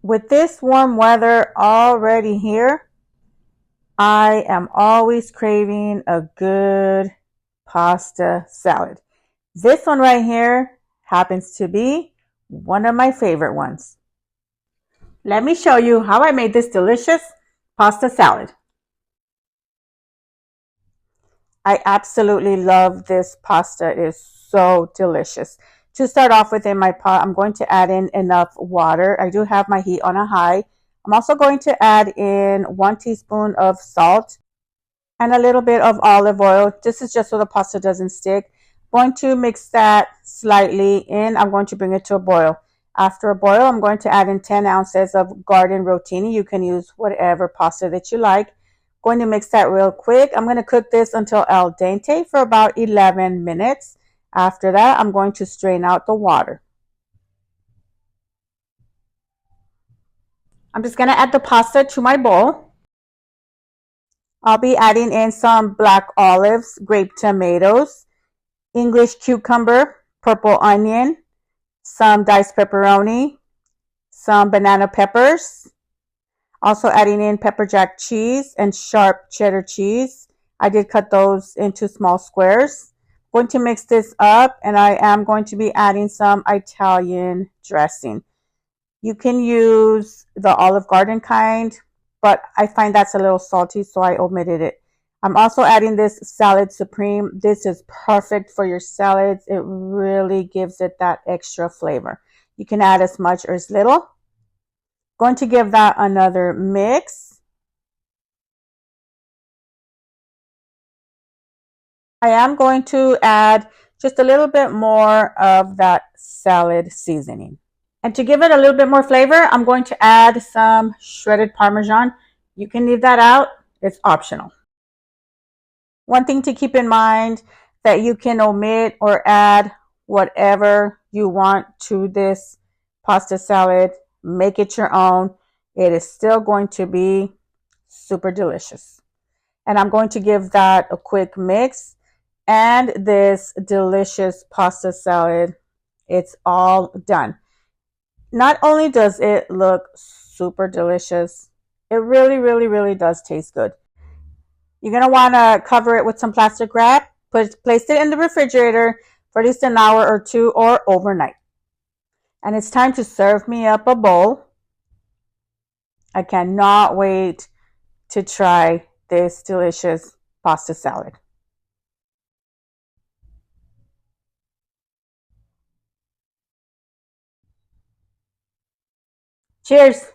With this warm weather already here, I am always craving a good pasta salad. This one right here happens to be one of my favorite ones. Let me show you how I made this delicious pasta salad. I absolutely love this pasta. It is so delicious. To start off with, in my pot, I'm going to add in enough water. I do have my heat on a high. I'm also going to add in 1 teaspoon of salt and a little bit of olive oil. This is just so the pasta doesn't stick. I'm going to mix that slightly in. I'm going to bring it to a boil. After a boil, I'm going to add in 10 ounces of garden rotini. You can use whatever pasta that you like. Going to mix that real quick. I'm going to cook this until al dente for about 11 minutes. After that, I'm going to strain out the water. I'm just going to add the pasta to my bowl. I'll be adding in some black olives, grape tomatoes, English cucumber, purple onion, some diced pepperoni, some banana peppers. Also adding in pepper jack cheese and sharp cheddar cheese. I did cut those into small squares. Going to mix this up, and I am going to be adding some Italian dressing. You can use the Olive Garden kind, but I find that's a little salty, so I omitted it. I'm also adding this salad supreme. This is perfect for your salads. It really gives it that extra flavor. You can add as much or as little. Going to give that another mix. I am going to add just a little bit more of that salad seasoning. And to give it a little bit more flavor, I'm going to add some shredded Parmesan. You can leave that out. It's optional. One thing to keep in mind that you can omit or add whatever you want to this pasta salad. Make it your own. It is still going to be super delicious. And I'm going to give that a quick mix. And this delicious pasta salad, it's all done. Not only does it look super delicious, it really, really, really does taste good. You're going to want to cover it with some plastic wrap, place it in the refrigerator for at least an hour or two or overnight. And it's time to serve me up a bowl. I cannot wait to try this delicious pasta salad. Cheers!